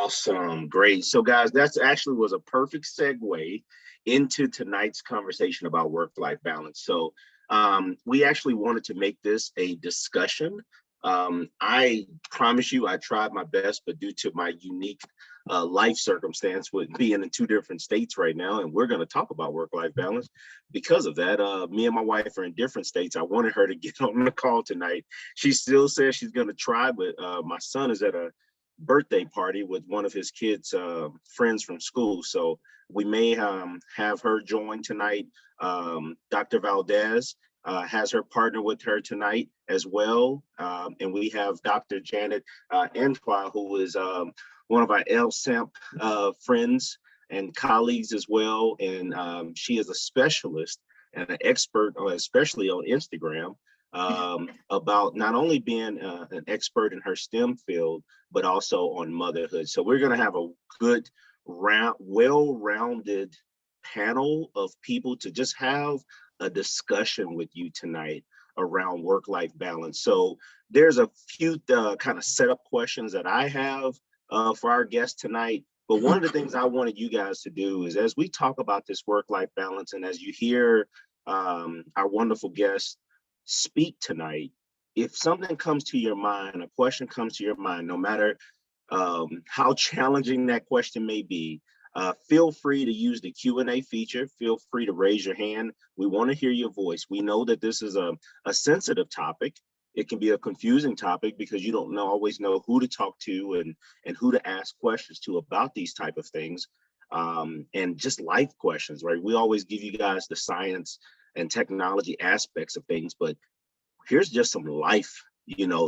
Awesome. Great. So guys, that's actually was a perfect segue into tonight's conversation about work-life balance. So we actually wanted to make this a discussion. I promise you, I tried my best, but due to my unique life circumstance with being in two different states right now, and we're going to talk about work-life balance. Because of that, me and my wife are in different states. I wanted her to get on the call tonight. She still says she's going to try, but my son is at a birthday party with one of his kids' friends from school. So we may have her join tonight. Dr. Valdez has her partner with her tonight as well. And we have Dr. Janet Antwi, who is one of our LSAMP friends and colleagues as well. And she is a specialist and an expert, especially on Instagram, about not only being an expert in her STEM field, but also on motherhood. So we're going to have a good, well-rounded panel of people to just have a discussion with you tonight around work-life balance. So there's a few kind of setup questions that I have for our guest tonight. But one of the things I wanted you guys to do is, as we talk about this work-life balance, and as you hear our wonderful guest speak tonight, if something comes to your mind, a question comes to your mind, no matter how challenging that question may be, feel free to use the Q&A feature. Feel free to raise your hand. We want to hear your voice. We know that this is a sensitive topic. It can be a confusing topic because you don't always know who to talk to and who to ask questions to about these type of things, and just life questions, right? We always give you guys the science and technology aspects of things, but here's just some life,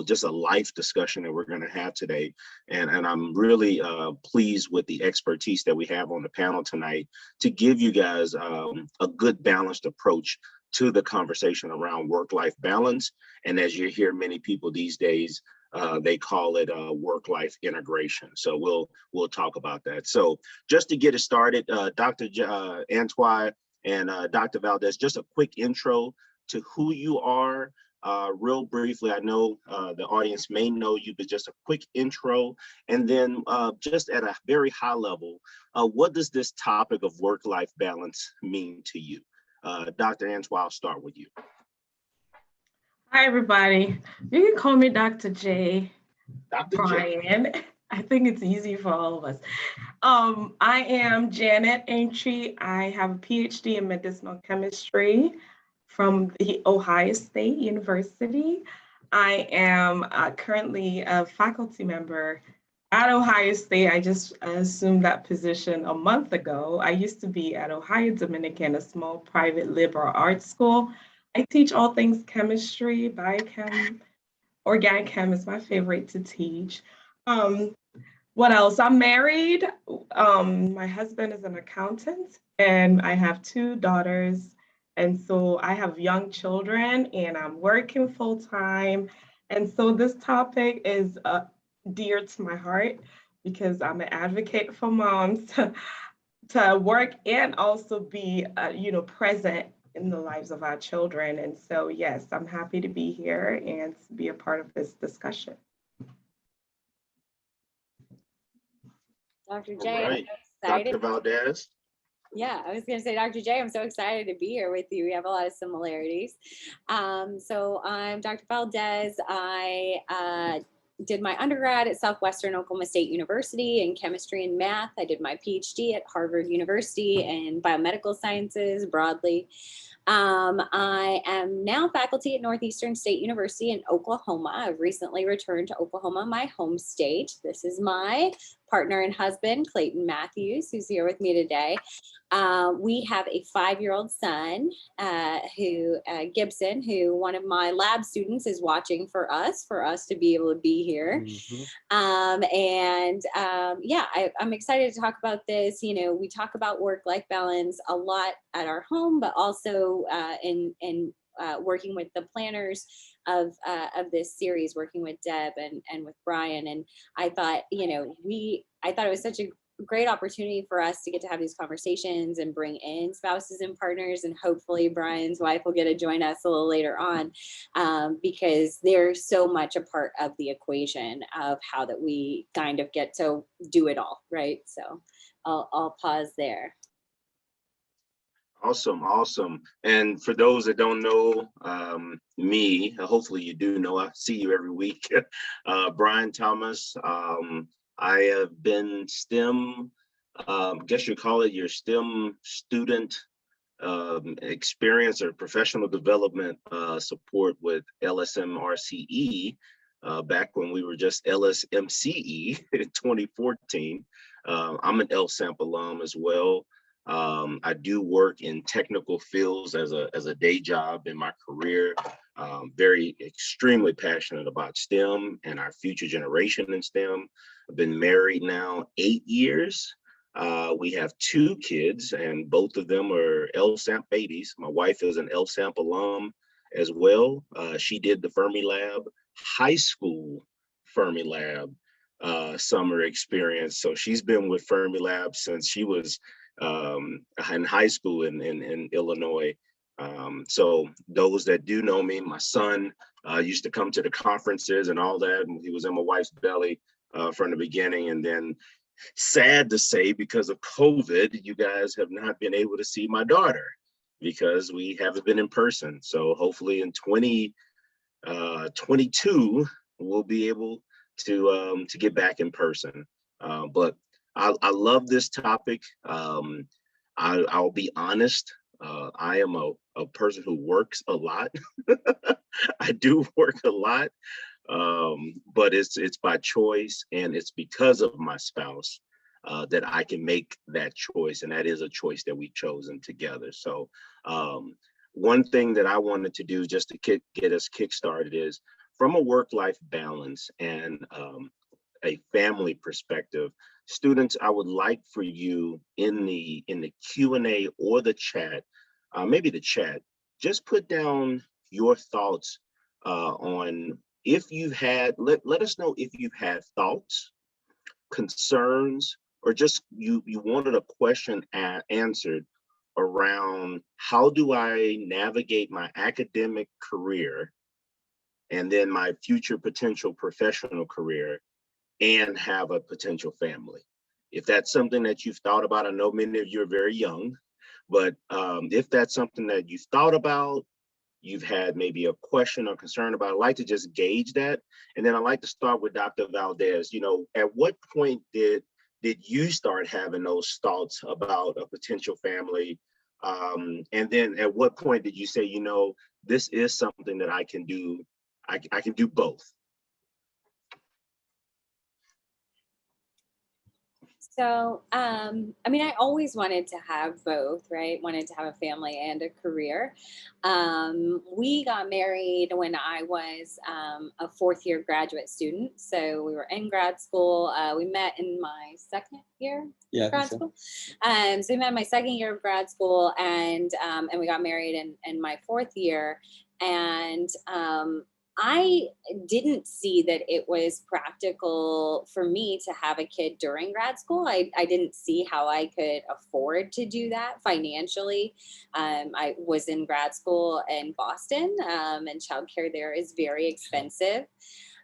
just a life discussion that we're going to have today. And I'm really pleased with the expertise that we have on the panel tonight to give you guys a good balanced approach to the conversation around work-life balance. And as you hear many people these days, they call it work-life integration. So we'll talk about that. So just to get it started, Dr. Antwi and Dr. Valdez, just a quick intro to who you are. Real briefly, I know the audience may know you, but just a quick intro. And then just at a very high level, what does this topic of work-life balance mean to you? Dr. Antwi, I'll start with you. Hi, everybody. You can call me Dr. J. Dr. Brian. J. I think it's easy for all of us. I am Janet Antwi. I have a PhD in medicinal chemistry from the Ohio State University. I am currently a faculty member at Ohio State. I just assumed that position a month ago. I used to be at Ohio Dominican, a small private liberal arts school. I teach all things chemistry, biochem, organic chem is my favorite to teach. What else? I'm married. My husband is an accountant, and I have 2 daughters. And so I have young children, and I'm working full time. And so this topic is dear to my heart because I'm an advocate for moms to work and also be, present in the lives of our children. And so, yes, I'm happy to be here and to be a part of this discussion. Dr. J, right. I'm excited. Dr. Valdez. Yeah, I was going to say, Dr. J, I'm so excited to be here with you. We have a lot of similarities. So I'm Dr. Valdez. I did my undergrad at Southwestern Oklahoma State University in chemistry and math. I did my PhD at Harvard University in biomedical sciences broadly. I am now faculty at Northeastern State University in Oklahoma. I've recently returned to Oklahoma, my home state. This is my partner and husband, Clayton Matthews, who's here with me today. We have a 5-year-old son, Gibson, who one of my lab students is watching for us to be able to be here. Mm-hmm. I'm excited to talk about this. We talk about work-life balance a lot at our home, but also in working with the planners of this series, working with Deb and with Brian. And I thought, I thought it was such a great opportunity for us to get to have these conversations and bring in spouses and partners, and hopefully Brian's wife will get to join us a little later on, because they're so much a part of the equation of how that we kind of get to do it all, right? So I'll pause there. Awesome, awesome. And for those that don't know me, hopefully you do know, I see you every week. Brian Thomas, I have been STEM, guess you call it your STEM student experience or professional development support with LSMRCE back when we were just LSMCE in 2014. I'm an LSAMP alum as well. I do work in technical fields as a day job in my career. Very extremely passionate about STEM and our future generation in STEM. I've been married now 8 years. We have 2 kids, and both of them are LSAMP babies. My wife is an LSAMP alum as well. She did the Fermilab high school Fermilab summer experience. So she's been with Fermilab since she was in high school in Illinois. So those that do know me, my son used to come to the conferences and all that, and he was in my wife's belly from the beginning. And then, sad to say, because of COVID, you guys have not been able to see my daughter because we haven't been in person. So hopefully in 2022, we'll be able to get back in person. But I love this topic. I'll be honest. I am a person who works a lot. I do work a lot, but it's by choice, and it's because of my spouse that I can make that choice, and that is a choice that we've chosen together. So one thing that I wanted to do just to get us kickstarted is from a work-life balance and a family perspective. Students, I would like for you in the Q&A or the chat, maybe the chat, just put down your thoughts on if you've had, let us know if you've had thoughts, concerns, or just you wanted a question answered around how do I navigate my academic career and then my future potential professional career and have a potential family. If that's something that you've thought about, I know many of you are very young, but if that's something that you've thought about, you've had maybe a question or concern about, I'd like to just gauge that. And then I'd like to start with Dr. Valdez. You know, at what point did you start having those thoughts about a potential family? And then at what point did you say, you know, this is something that I can do, I can do both? So, I mean, I always wanted to have both, right? Wanted to have a family and a career. We got married when I was a 4th year graduate student. So we were in grad school. We met in my 2nd year of grad school. So we met in my 2nd year of grad school, and we got married in my 4th year. And I didn't see that it was practical for me to have a kid during grad school. I didn't see how I could afford to do that financially. I was in grad school in Boston, and childcare there is very expensive.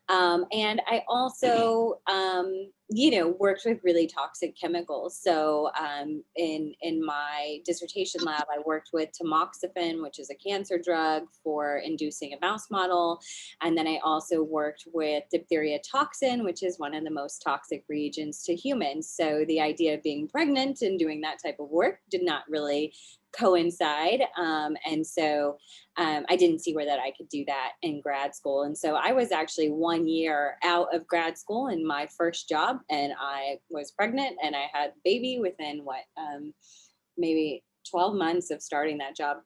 And I also, worked with really toxic chemicals. So in my dissertation lab, I worked with tamoxifen, which is a cancer drug for inducing a mouse model. And then I also worked with diphtheria toxin, which is one of the most toxic reagents to humans. So the idea of being pregnant and doing that type of work did not really coincide. And so I didn't see where that I could do that in grad school. And so I was actually 1 year out of grad school in my first job, and I was pregnant, and I had a baby within maybe 12 months of starting that job.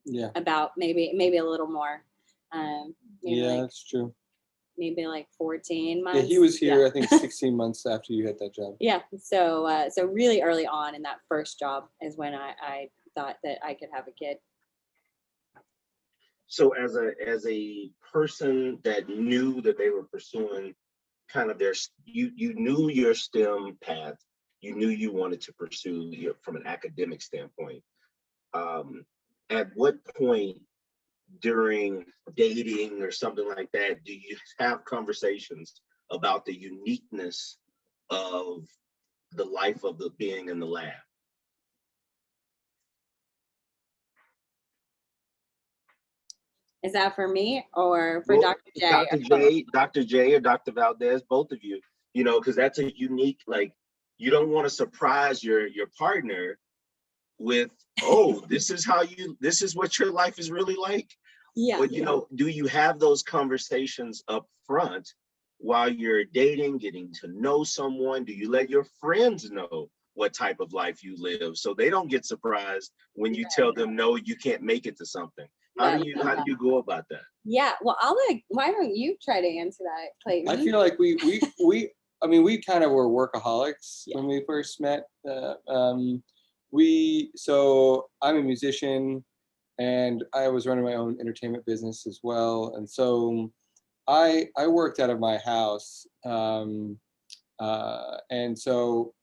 Yeah. About maybe a little more. That's true. Maybe like 14 months. Yeah, he was here, I think 16 months after you had that job. Yeah. So really early on in that first job is when I thought that I could have a kid. So as a person that knew that they were pursuing kind of you knew your STEM path, you knew you wanted to pursue from an academic standpoint. At what point during dating or something like that do you have conversations about the uniqueness of the life of the being in the lab? Is that for me or for Well, Dr. J? Dr. J or Dr. Valdez, both of you, because that's a unique, like, you don't want to surprise your partner with, oh, this is what your life is really like. Yeah. But, do you have those conversations up front while you're dating, getting to know someone? Do you let your friends know what type of life you live so they don't get surprised when you tell them, no, you can't make it to something? How do you go about that? Yeah, well, why don't you try to answer that, Clayton? I feel like we kind of were workaholics when we first met. So I'm a musician and I was running my own entertainment business as well. And so I worked out of my house. And so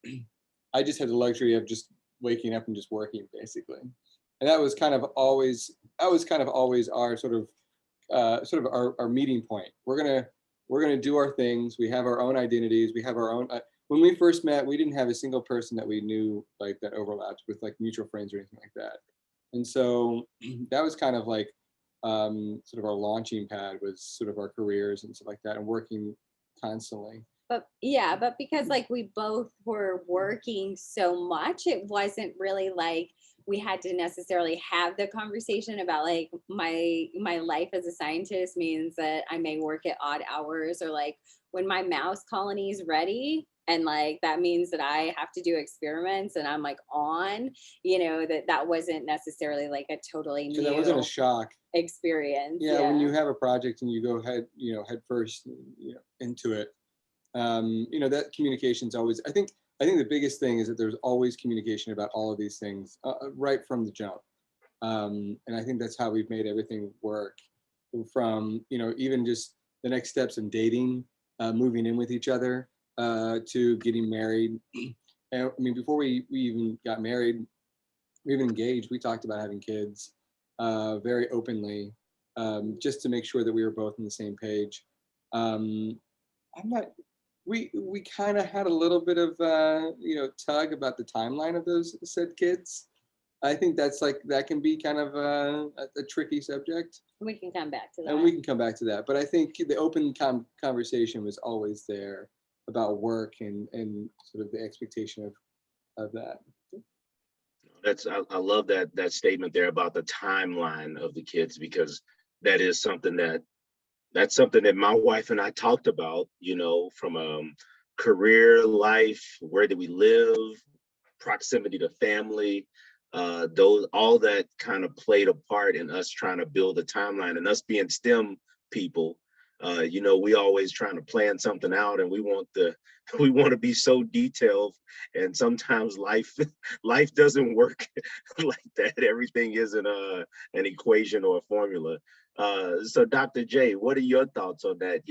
I just had the luxury of just waking up and just working basically. And that was kind of always our sort of our meeting point. We're gonna do our things. We have our own identities. We have our own. When we first met, we didn't have a single person that we knew like that overlapped with like mutual friends or anything like that. And so that was kind of like sort of our launching pad, was sort of our careers and stuff like that, and working constantly. But because like we both were working so much, it wasn't really like we had to necessarily have the conversation about like my life as a scientist means that I may work at odd hours, or like when my mouse colony is ready and like that means that I have to do experiments and I'm like on, that wasn't necessarily like a totally new, that wasn't a shock experience. Yeah, when you have a project and you go head first into it, that communication's always, I think the biggest thing is that there's always communication about all of these things right from the jump. And I think that's how we've made everything work, from, even just the next steps in dating, moving in with each other, to getting married. And I mean, before we even got married, we even engaged, we talked about having kids very openly, just to make sure that we were both on the same page. We kind of had a little bit of tug about the timeline of those said kids. I think that can be kind of a tricky subject. We can come back to that. And we can come back to that. But I think the open conversation was always there about work and sort of the expectation of that. I love that statement there about the timeline of the kids, because that is something that's something that my wife and I talked about, from career life, where do we live, proximity to family, all that kind of played a part in us trying to build a timeline, and us being STEM people. We always trying to plan something out, and we want to be so detailed, and sometimes life doesn't work like that. Everything isn't an equation or a formula. So Dr. J, what are your thoughts on that?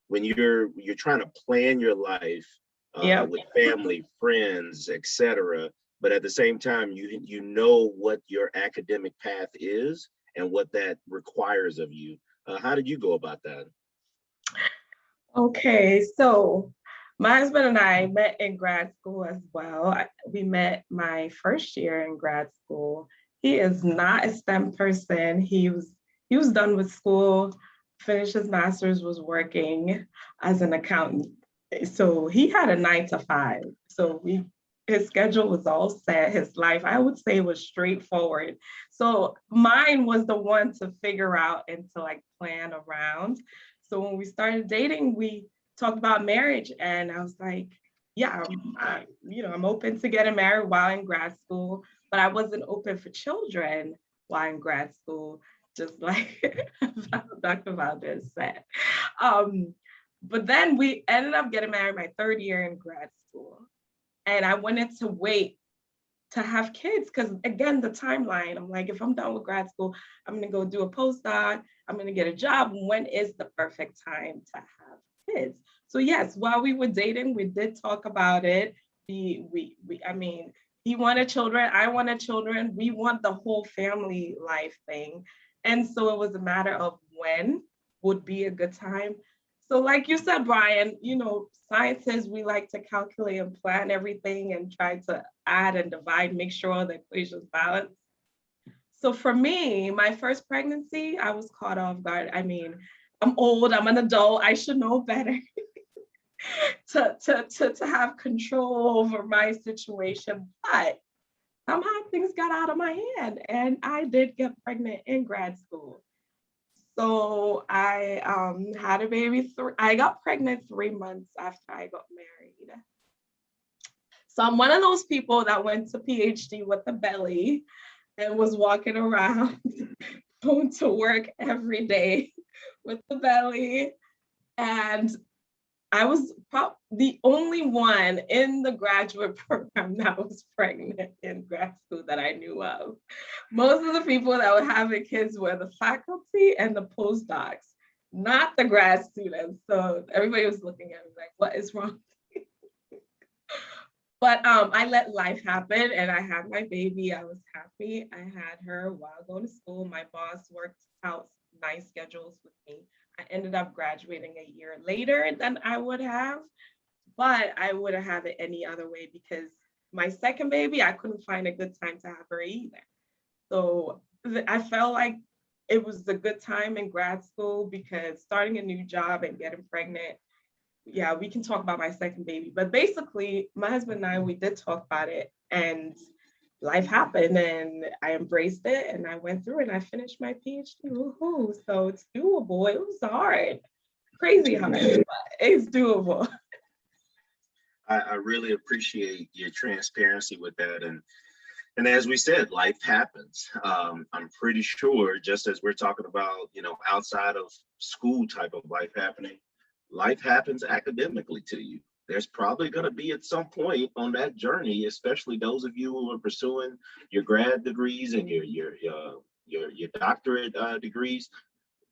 When you're trying to plan your life with family, friends, etc., but at the same time, you know what your academic path is and what that requires of you. How did you go about that? Okay, so my husband and I met in grad school as well. We met my first year in grad school. He is not a STEM person. He was done with school, finished his master's, was working as an accountant. So he had a 9 to 5. So his schedule was all set. His life, I would say, was straightforward. So mine was the one to figure out and to like plan around. So when we started dating, we talked about marriage, and I was like, yeah, I'm open to getting married while in grad school, but I wasn't open for children while in grad school, just like Dr. Valdez said. But then we ended up getting married my 3rd year in grad school. And I wanted to wait to have kids because, again, the timeline, I'm like, if I'm done with grad school, I'm going to go do a postdoc, I'm going to get a job. When is the perfect time to have kids? So yes, while we were dating, we did talk about it. I mean, he wanted children, I wanted children, we want the whole family life thing. And so it was a matter of when would be a good time. So like you said, Brian, you know, scientists, we like to calculate and plan everything and try to add and divide, make sure the equation's balanced. So for me, my first pregnancy, I was caught off guard. I mean, I'm old, I'm an adult, I should know better. to have control over my situation. But somehow things got out of my hand and I did get pregnant in grad school. So I had a baby. I got pregnant 3 months after I got married. So I'm one of those people that went to PhD with a belly and was walking around going to work every day with the belly. And I was probably the only one in the graduate program that was pregnant in grad school that I knew of. Most of the people that were having kids were the faculty and the postdocs, not the grad students. So everybody was looking at me like, what is wrong? But I let life happen and I had my baby. I was happy. I had her while going to school. My boss worked out nice schedules with me. I ended up graduating a year later than I would have, but I would have had it any other way because my second baby, I couldn't find a good time to have her either. So I felt like it was a good time in grad school because starting a new job and getting pregnant, yeah, we can talk about my second baby, but basically my husband and I, we did talk about it and life happened and I embraced it and I went through and I finished my PhD. Woohoo. So it's doable. It was hard, crazy hard, but it's doable. I really appreciate your transparency with that. And as we said, life happens. I'm pretty sure, just as we're talking about, you know, outside of school type of life happens academically to you. There's probably going to be at some point on that journey, especially those of you who are pursuing your grad degrees and your doctorate degrees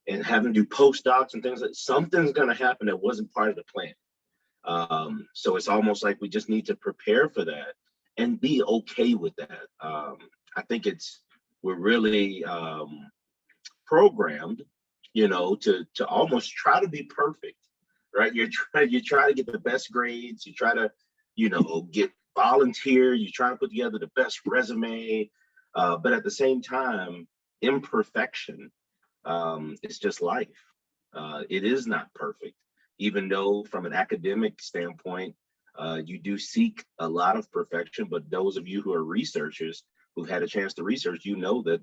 and having to do postdocs and things like something's going to happen that wasn't part of the plan. So it's almost like we just need to prepare for that and be okay with that. I think we're really programmed, you know, to almost try to be perfect, right? You try to get the best grades, you try to, you know, get volunteer, you try to put together the best resume, but at the same time, imperfection is just life. It is not perfect, even though from an academic standpoint, you do seek a lot of perfection, but those of you who are researchers who've had a chance to research, you know that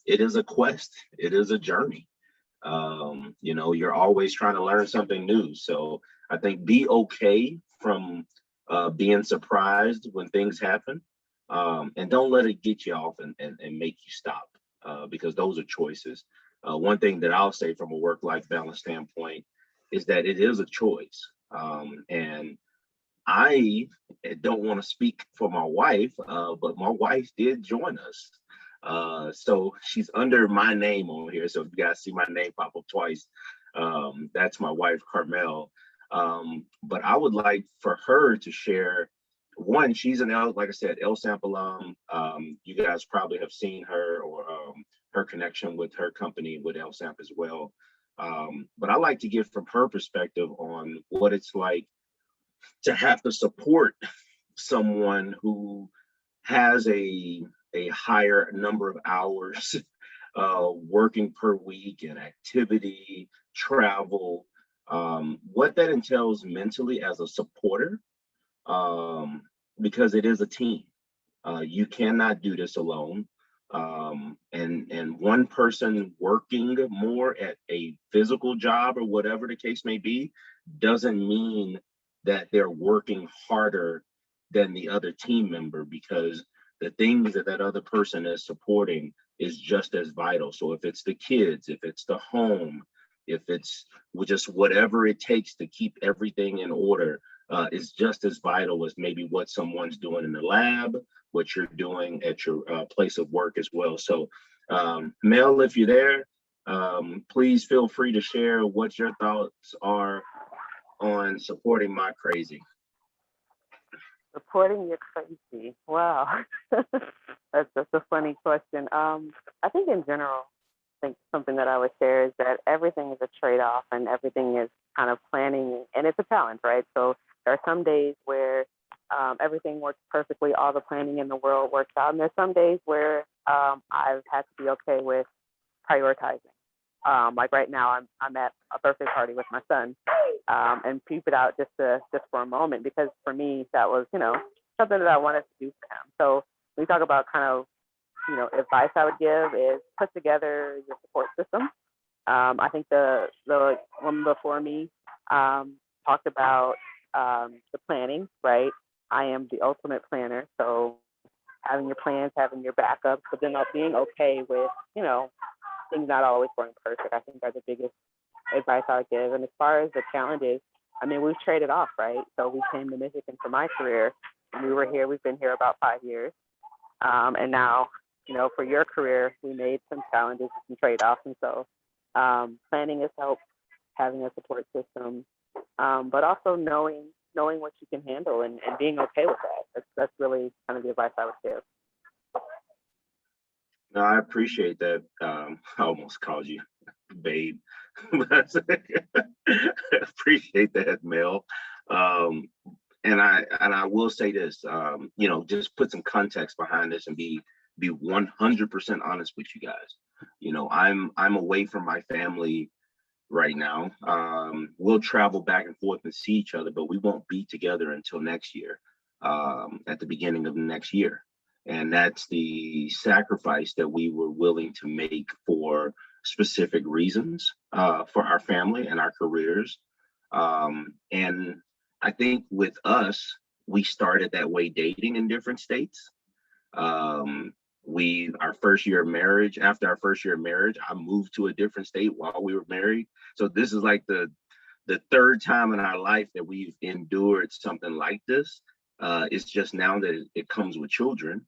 it is a quest, it is a journey. You know, you're always trying to learn something new. So I think be okay from being surprised when things happen, and don't let it get you off and make you stop, because those are choices. One thing that I'll say from a work-life balance standpoint is that it is a choice. And I don't want to speak for my wife, but my wife did join us. So she's under my name on here. So if you guys see my name pop up twice, that's my wife, Carmel. But I would like for her to share. One, she's like I said, LSAMP alum. You guys probably have seen her or her connection with her company with LSAMP as well. But I like to get from her perspective on what it's like to have to support someone who has a higher number of hours working per week and activity, travel, what that entails mentally as a supporter, because it is a team. You cannot do this alone. And one person working more at a physical job or whatever the case may be doesn't mean that they're working harder than the other team member, because the things that that other person is supporting is just as vital. So if it's the kids, if it's the home, if it's just whatever it takes to keep everything in order, is just as vital as maybe what someone's doing in the lab, what you're doing at your place of work as well. So Mel, if you're there, please feel free to share what your thoughts are on supporting my crazy. Supporting your crazy. Wow. That's a funny question. I think in general, I think something that I would share is that everything is a trade-off and everything is kind of planning, and it's a challenge, right? So there are some days where everything works perfectly, all the planning in the world works out, and there's some days where I've had to be okay with prioritizing. Like right now, I'm at a birthday party with my son, and peep it out just for a moment, because for me that was something that I wanted to do for him. So when we talk about kind of advice I would give is put together your support system. I think the woman before me talked about the planning, right? I am the ultimate planner, so having your plans, having your backups, but then being okay with things not always going perfect, I think are the biggest advice I would give. And as far as the challenges, I mean, we've traded off, right? So we came to Michigan for my career, and we were here. We've been here about 5 years, and now, for your career, we made some challenges and some trade-offs. And so planning has helped, having a support system, but also knowing what you can handle and being okay with that. That's really kind of the advice I would give. No, I appreciate that. I almost called you babe. But appreciate that, Mel. And I will say this, just put some context behind this and be 100% honest with you guys. I'm away from my family right now. We'll travel back and forth and see each other, but we won't be together until next year, at the beginning of next year. And that's the sacrifice that we were willing to make for specific reasons, for our family and our careers. And I think with us, we started that way dating in different states. Our first year of marriage, after our first year of marriage, I moved to a different state while we were married. So this is like the third time in our life that we've endured something like this. It's just now that it comes with children.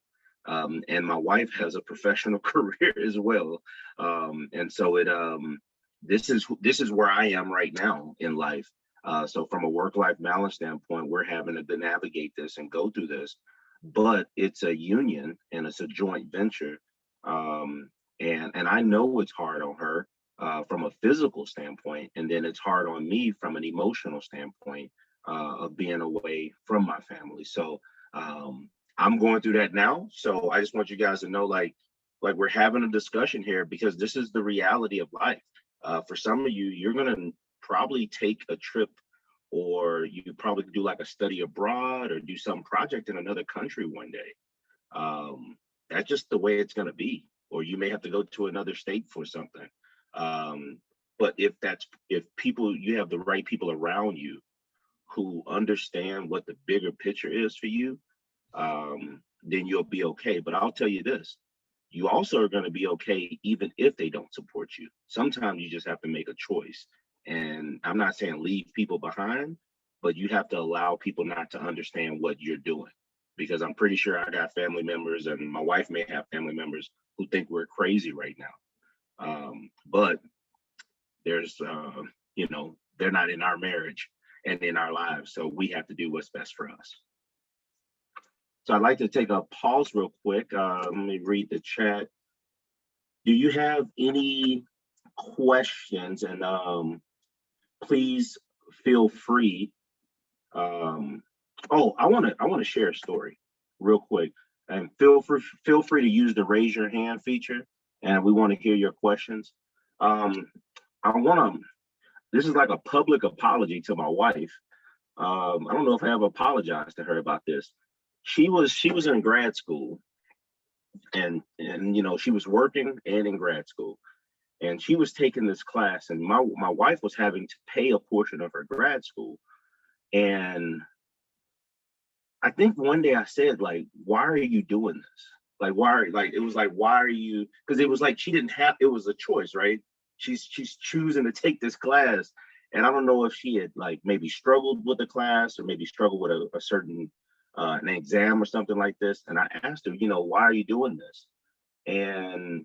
And my wife has a professional career as well. And so this is where I am right now in life. So from a work-life balance standpoint, we're having to navigate this and go through this, but it's a union and it's a joint venture. And I know it's hard on her from a physical standpoint, and then it's hard on me from an emotional standpoint of being away from my family. So I'm going through that now. So I just want you guys to know, like we're having a discussion here because this is the reality of life. For some of you, you're going to probably take a trip, or you probably do like a study abroad or do some project in another country one day. That's just the way it's going to be. Or you may have to go to another state for something. But if you have the right people around you who understand what the bigger picture is for you, then you'll be okay. But I'll tell you this, you also are going to be okay even if they don't support you. Sometimes you just have to make a choice. And I'm not saying leave people behind, but you have to allow people not to understand what you're doing. Because I'm pretty sure I got family members, and my wife may have family members who think we're crazy right now. But there's, they're not in our marriage and in our lives. So we have to do what's best for us. So I'd like to take a pause real quick. Let me read the chat. Do you have any questions? And please feel free. I want to share a story real quick. And feel free to use the raise your hand feature. And we want to hear your questions. This is like a public apology to my wife. I don't know if I ever apologized to her about this. She was in grad school, and she was working and in grad school, and she was taking this class, and my wife was having to pay a portion of her grad school. And I think one day I said, like, why are you doing this? Like, why are you, because it was like she didn't have, it was a choice, right? She's choosing to take this class. And I don't know if she had like maybe struggled with the class or maybe struggled with a certain an exam or something like this. And I asked her, why are you doing this? And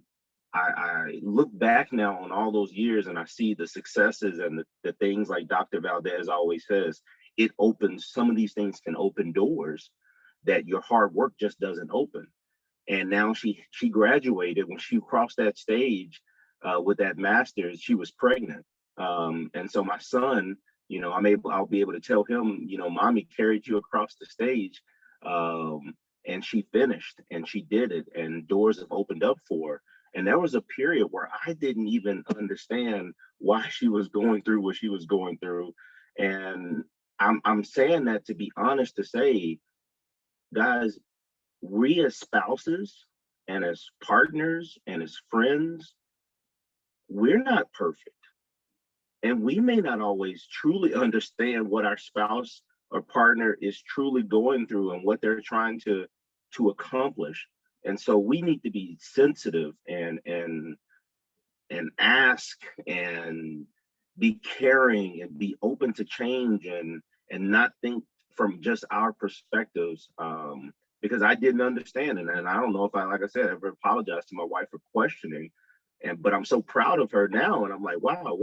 I look back now on all those years and I see the successes and the things like Dr. Valdez always says, some of these things can open doors. that your hard work just doesn't open. And now she graduated. When she crossed that stage with that master's, she was pregnant. And so my son, you know, I'll be able to tell him, you know, mommy carried you across the stage. And she finished and she did it, and doors have opened up for her. And there was a period where I didn't even understand why she was going through what she was going through. And I'm saying that to be honest, to say, guys, we as spouses and as partners and as friends, we're not perfect. And we may not always truly understand what our spouse or partner is truly going through and what they're trying to accomplish. And so we need to be sensitive and ask and be caring and be open to change and not think from just our perspectives. Because I didn't understand it. And I don't know if I, like I said, ever apologized to my wife for questioning. But I'm so proud of her now. And I'm like, wow,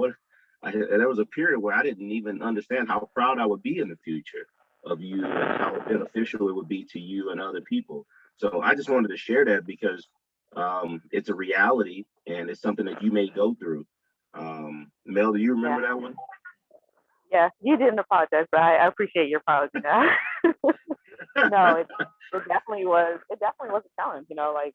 there was a period where I didn't even understand how proud I would be in the future of you and how beneficial it would be to you and other people. So I just wanted to share that because it's a reality and it's something that you may go through. Mel, do you remember that one? Yeah, you didn't apologize, but I appreciate your apology now. No, it definitely was. It definitely was a challenge. You know, like,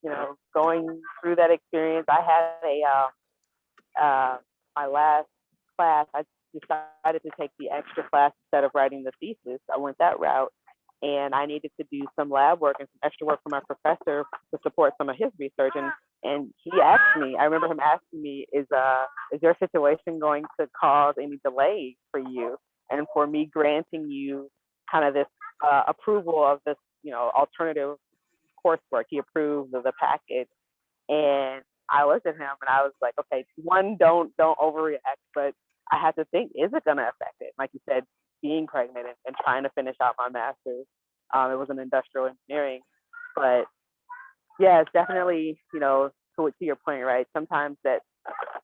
you know, going through that experience. I had my last class. I decided to take the extra class instead of writing the thesis. I went that route, and I needed to do some lab work and some extra work for my professor to support some of his research. And he asked me. I remember him asking me, "Is your situation going to cause any delays for you?" And for me granting you kind of this approval of this, you know, alternative coursework, he approved of the package. And I looked at him and I was like, okay, one, don't overreact, but I had to think, is it going to affect it? Like you said, being pregnant and trying to finish out my master's, it was in industrial engineering. But yeah, it's definitely, you know, to your point, right? Sometimes that,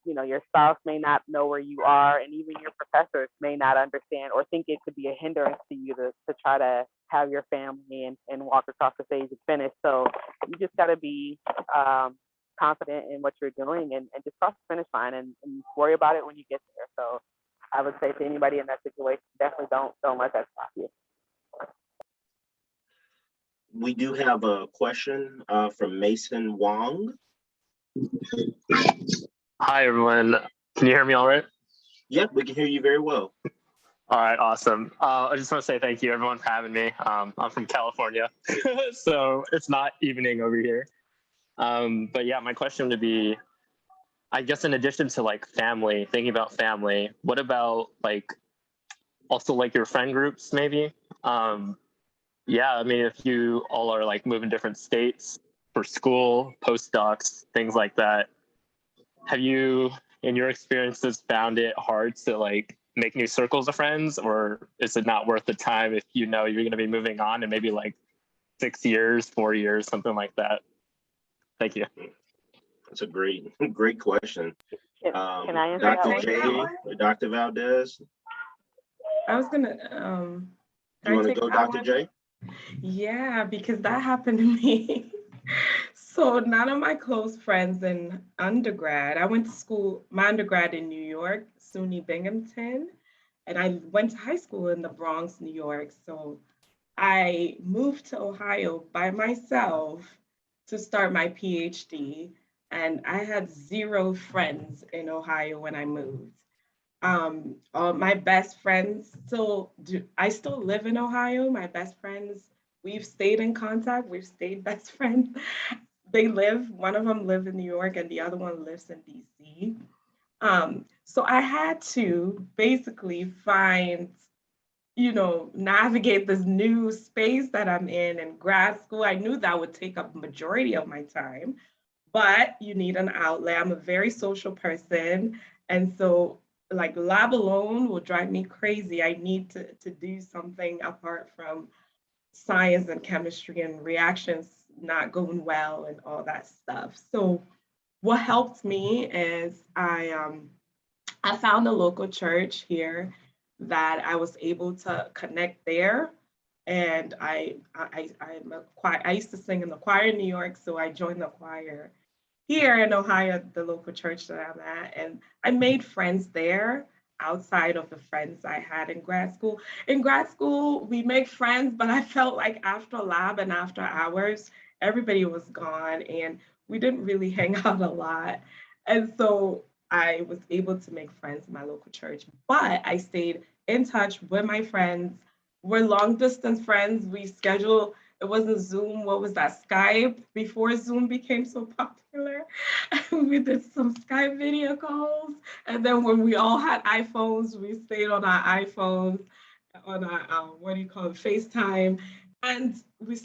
you know, your spouse may not know where you are, and even your professors may not understand or think it could be a hindrance to you to try to have your family and walk across the stage and finish. So you just got to be confident in what you're doing and just cross the finish line and worry about it when you get there. So I would say to anybody in that situation, definitely don't let that stop you. We do have a question from Mason Wong. Hi, everyone. Can you hear me all right? Yep, we can hear you very well. All right, awesome. I just want to say thank you, everyone, for having me. I'm from California, so it's not evening over here. But yeah, my question would be, I guess in addition to like family, thinking about family, what about like also like your friend groups maybe? Yeah, I mean, if you all are like moving different states for school, postdocs, things like that, have you, in your experiences, found it hard to like make new circles of friends, or is it not worth the time if you know you're going to be moving on in maybe like 6 years, 4 years, something like that? Thank you. That's a great question. Can I answer that Dr. one? J or Dr. Valdez? I was gonna. You want to go, Dr. J? Yeah, because that happened to me. So none of my close friends in undergrad, I went to school, my undergrad in New York, SUNY Binghamton, and I went to high school in the Bronx, New York. So I moved to Ohio by myself to start my PhD, and I had 0 friends in Ohio when I moved. All my best friends I still live in Ohio. My best friends, we've stayed in contact. We've stayed best friends. One of them live in New York and the other one lives in DC. So I had to basically find, navigate this new space that I'm in grad school. I knew that would take up majority of my time, but you need an outlet. I'm a very social person. And so like lab alone will drive me crazy. I need to do something apart from science and chemistry and reactions not going well and all that stuff. So what helped me is I found a local church here that I was able to connect there. And I used to sing in the choir in New York, so I joined the choir here in Ohio, the local church that I'm at, and I made friends there outside of the friends I had in grad school. In grad school, we make friends, but I felt like after lab and after hours, everybody was gone and we didn't really hang out a lot. And so I was able to make friends in my local church, but I stayed in touch with my friends. We're long distance friends. We schedule, it wasn't Zoom, what was that, Skype, before Zoom became so popular. We did some Skype video calls. And then when we all had iPhones, we stayed on our iPhones, on our, what do you call it, FaceTime. And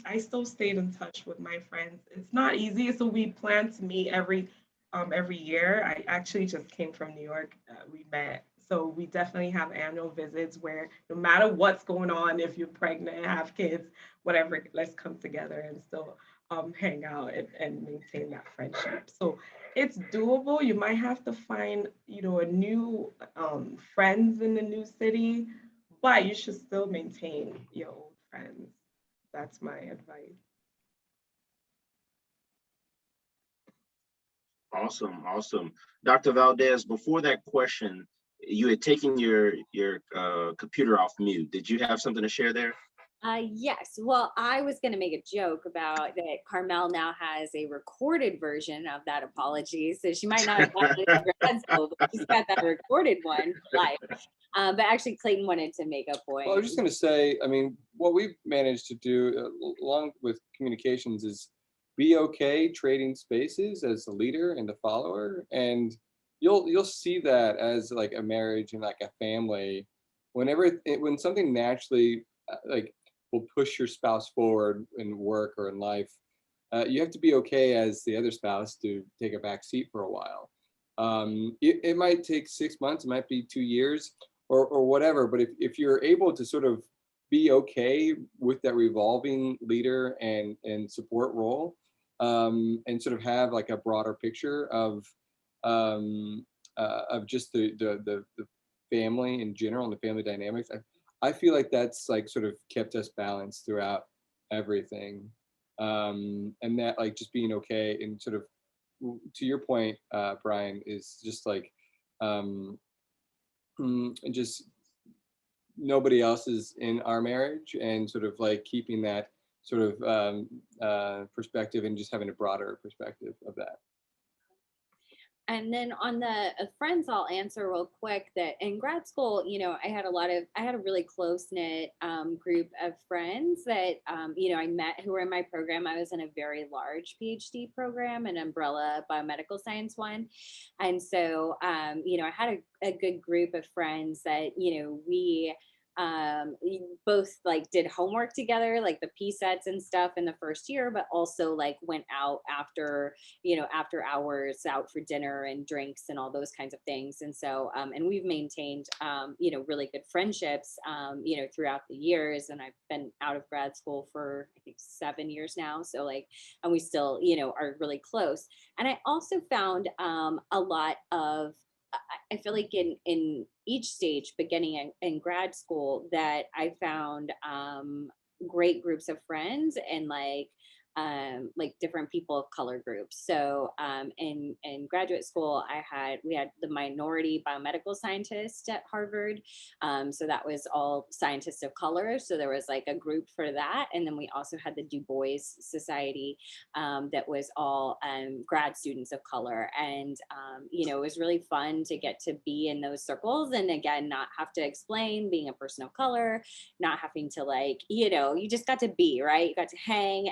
I still stayed in touch with my friends. It's not easy, so we plan to meet every year. I actually just came from New York. We met. So we definitely have annual visits where no matter what's going on, if you're pregnant, have kids, whatever, let's come together and still hang out and maintain that friendship. So it's doable. You might have to find, a new friends in the new city, but you should still maintain your old friends. That's my advice. Awesome, awesome. Dr. Valdez, before that question, you had taken your computer off mute. Did you have something to share there? Yes. Well, I was going to make a joke about that Carmel now has a recorded version of that apology. So she might not have gotten it in grad school, but she's got that recorded one for life. But actually, Clayton wanted to make a point. Well, I was just going to say, I mean, what we've managed to do along with communications is be okay trading spaces as a leader and a follower. And you'll see that as like a marriage and like a family. When something naturally like will push your spouse forward in work or in life, you have to be okay as the other spouse to take a back seat for a while. It might take 6 months, it might be 2 years or whatever, but if you're able to sort of be okay with that revolving leader and support role, and sort of have like a broader picture of just the family in general and the family dynamics, I feel like that's like sort of kept us balanced throughout everything. And that like just being okay and sort of to your point, Brian, is just like and just nobody else is in our marriage and sort of like keeping that sort of perspective and just having a broader perspective of that. And then on the friends, I'll answer real quick that in grad school, I had a really close knit group of friends that, I met who were in my program. I was in a very large PhD program, an umbrella biomedical science one. And so, I had a good group of friends that, we both like did homework together, like the PSETs and stuff in the first year, but also like went out after hours out for dinner and drinks and all those kinds of things. And so, and we've maintained, really good friendships, throughout the years. And I've been out of grad school for, I think, 7 years now. So like, and we still, are really close. And I also found a lot of, I feel like in each stage, beginning in grad school, that I found great groups of friends and like different people of color groups. So in graduate school, we had the minority biomedical scientist at Harvard. So that was all scientists of color. So there was like a group for that. And then we also had the Du Bois Society that was all grad students of color. And, it was really fun to get to be in those circles. And again, not have to explain being a person of color, not having to like, you just got to be, right? You got to hang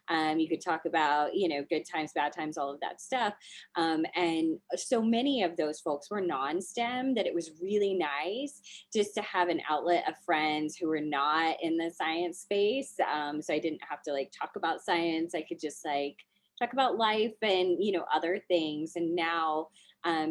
and you could talk about, good times, bad times, all of that stuff. And so many of those folks were non-STEM that it was really nice just to have an outlet of friends who were not in the science space. So I didn't have to like talk about science. I could just like talk about life and, other things. And now,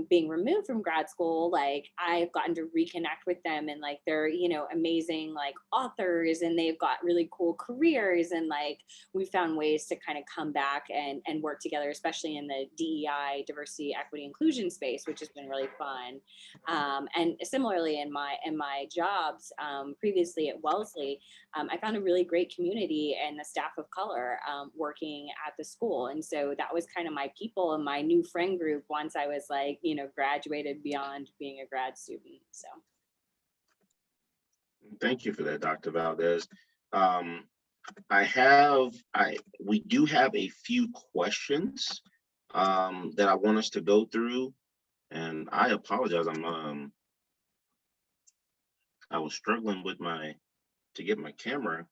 being removed from grad school, like I've gotten to reconnect with them, and like they're, you know, amazing like authors, and they've got really cool careers, and like we found ways to kind of come back and work together, especially in the DEI, diversity, equity, inclusion space, which has been really fun. And similarly in my jobs previously at Wellesley, I found a really great community and the staff of color working at the school. And so that was kind of my people and my new friend group once I was like, you know, graduated beyond being a grad student. So. Thank you for that, Dr. Valdez. We do have a few questions that I want us to go through, and I apologize. I was struggling with to get my camera.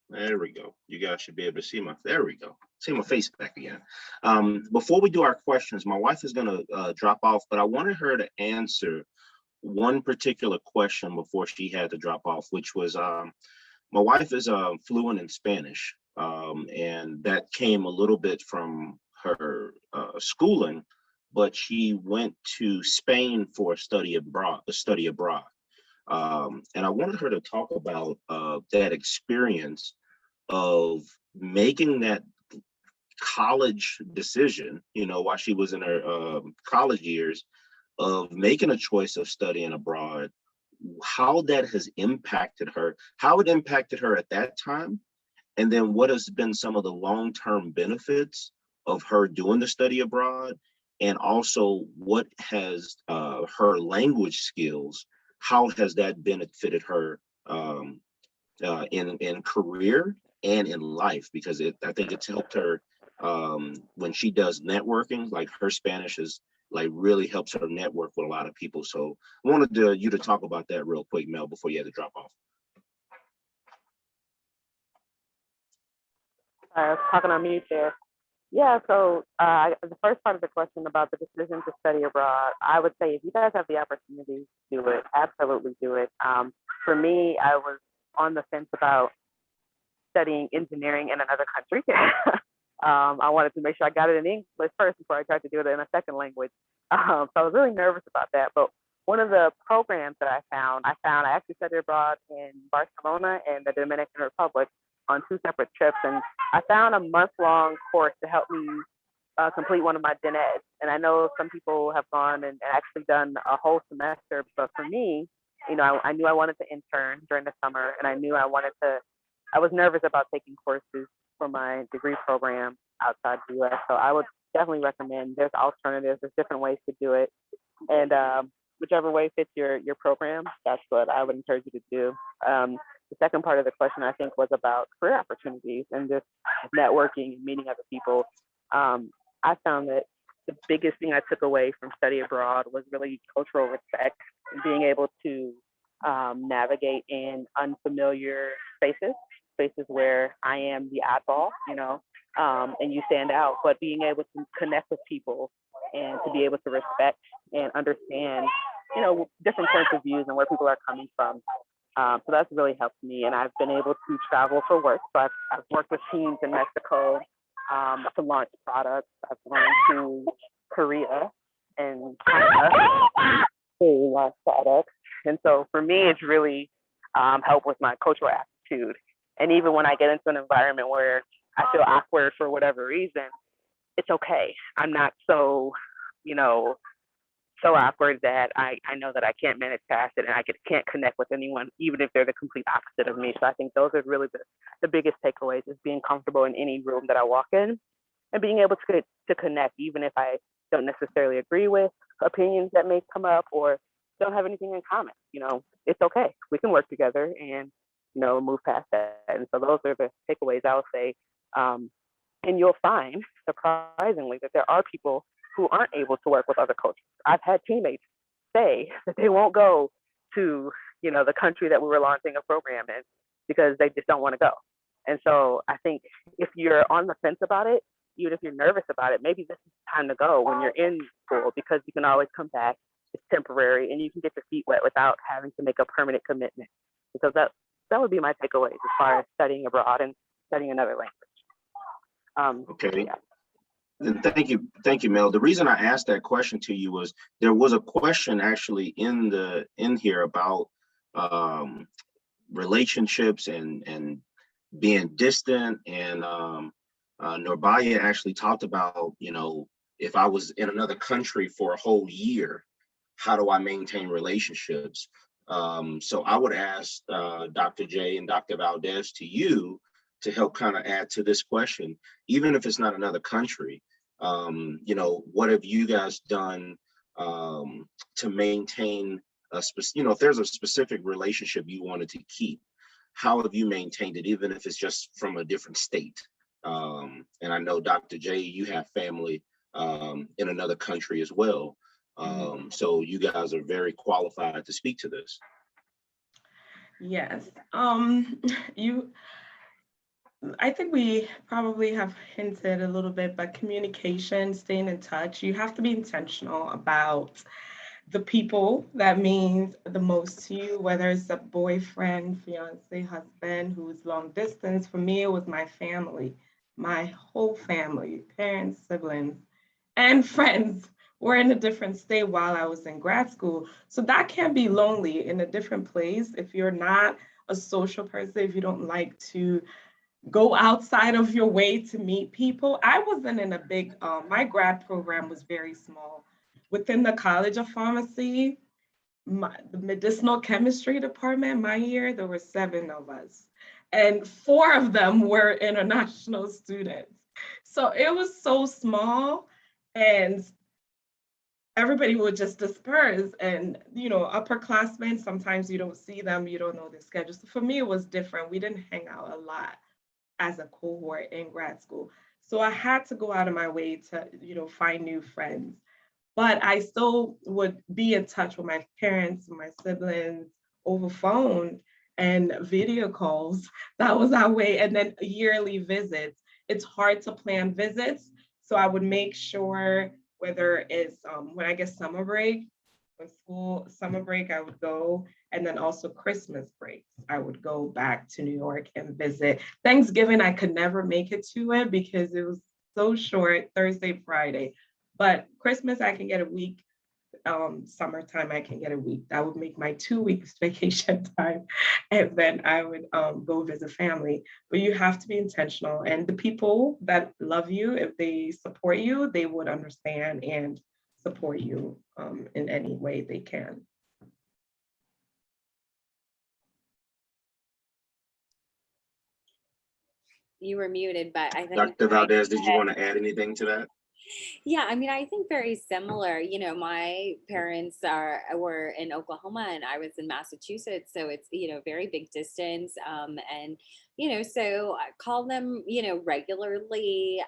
There we go. You guys should be able to see there we go. See my face back again. Before we do our questions, my wife is gonna drop off, but I wanted her to answer one particular question before she had to drop off, which was, my wife is fluent in Spanish, and that came a little bit from her schooling, but she went to Spain for a study abroad. And I wanted her to talk about that experience of making that college decision, you know, while she was in her college years, of making a choice of studying abroad, how that has impacted her, how it impacted her at that time, and then what has been some of the long-term benefits of her doing the study abroad, and also what has her language skills, how has that benefited her in career and in life, because I think it's helped her when she does networking, like her Spanish is like really helps her network with a lot of people. So I wanted you to talk about that real quick, Mel, before you had to drop off. I was talking on mute there. Yeah, so the first part of the question about the decision to study abroad, I would say if you guys have the opportunity to do it, absolutely do it. For me, I was on the fence about studying engineering in another country. I wanted to make sure I got it in English first before I tried to do it in a second language. So I was really nervous about that. But one of the programs that I actually studied abroad in Barcelona and the Dominican Republic on 2 separate trips. And I found a month-long course to help me complete one of my gen eds. And I know some people have gone and actually done a whole semester, but for me, you know, I knew I wanted to intern during the summer, and I knew I was nervous about taking courses for my degree program outside the US. So I would definitely recommend, there's alternatives, there's different ways to do it. And whichever way fits your program, that's what I would encourage you to do. The second part of the question, I think, was about career opportunities and just networking and meeting other people. I found that the biggest thing I took away from study abroad was really cultural respect and being able to navigate in unfamiliar spaces where I am the oddball, you know, and you stand out, but being able to connect with people and to be able to respect and understand, you know, different points of views and where people are coming from. So that's really helped me. And I've been able to travel for work. So I've worked with teams in Mexico to launch products. I've gone to Korea and China to launch products. And so for me, it's really helped with my cultural aptitude. And even when I get into an environment where I feel awkward for whatever reason, it's okay. I'm not so, you know, so awkward that I know that I can't manage past it, and I can't connect with anyone, even if they're the complete opposite of me. So I think those are really the biggest takeaways, is being comfortable in any room that I walk in and being able to connect, even if I don't necessarily agree with opinions that may come up or don't have anything in common. You know, it's okay. We can work together and, you know, move past that. And so those are the takeaways I would say. And you'll find, surprisingly, that there are people who aren't able to work with other cultures. I've had teammates say that they won't go to, you know, the country that we were launching a program in because they just don't want to go. And so I think if you're on the fence about it, even if you're nervous about it, maybe this is time to go when you're in school, because you can always come back. It's temporary, and you can get your feet wet without having to make a permanent commitment. Because that would be my takeaways as far as studying abroad and studying another language. Okay. Yeah. And thank you, Mel. The reason I asked that question to you was there was a question actually in here about um, relationships and being distant, and Norbaya actually talked about, you know, if I was in another country for a whole year, how do I maintain relationships? So I would ask Dr. J and Dr. Valdez to you to help kind of add to this question, even if it's not another country. You know, what have you guys done to maintain a specific, you know, if there's a specific relationship you wanted to keep, how have you maintained it, even if it's just from a different state? And I know, Dr. J, you have family in another country as well. So you guys are very qualified to speak to this. Yes. I think we probably have hinted a little bit, but communication, staying in touch, you have to be intentional about the people that means the most to you, whether it's a boyfriend, fiance, husband who's long distance. For me, it was my family, my whole family, parents, siblings, and friends were in a different state while I was in grad school. So that can be lonely in a different place if you're not a social person, if you don't like to go outside of your way to meet people. I wasn't in a big, my grad program was very small. Within the College of Pharmacy, the medicinal chemistry department, my year, there were 7 of us. And 4 of them were international students. So it was so small, and everybody would just disperse. And, you know, upperclassmen, sometimes you don't see them, you don't know their schedule. So for me, it was different. We didn't hang out a lot as a cohort in grad school. So I had to go out of my way to, you know, find new friends. But I still would be in touch with my parents, my siblings over phone and video calls. That was our way. And then yearly visits. It's hard to plan visits. So I would make sure, whether it's when I get summer break, when school summer break, I would go. And then also Christmas breaks, I would go back to New York and visit. Thanksgiving, I could never make it to it because it was so short, Thursday, Friday. But Christmas, I can get a week. Summertime, I can get a week. That would make my 2 weeks vacation time. And then I would go visit family. But you have to be intentional. And the people that love you, if they support you, they would understand and support you in any way they can. You were muted, but I think Dr. Valdez, did you want to add anything to that? yeah, I mean, I think very similar. You know, my parents were in Oklahoma and I was in Massachusetts, so it's, you know, very big distance. And you know, so I call them, you know, regularly,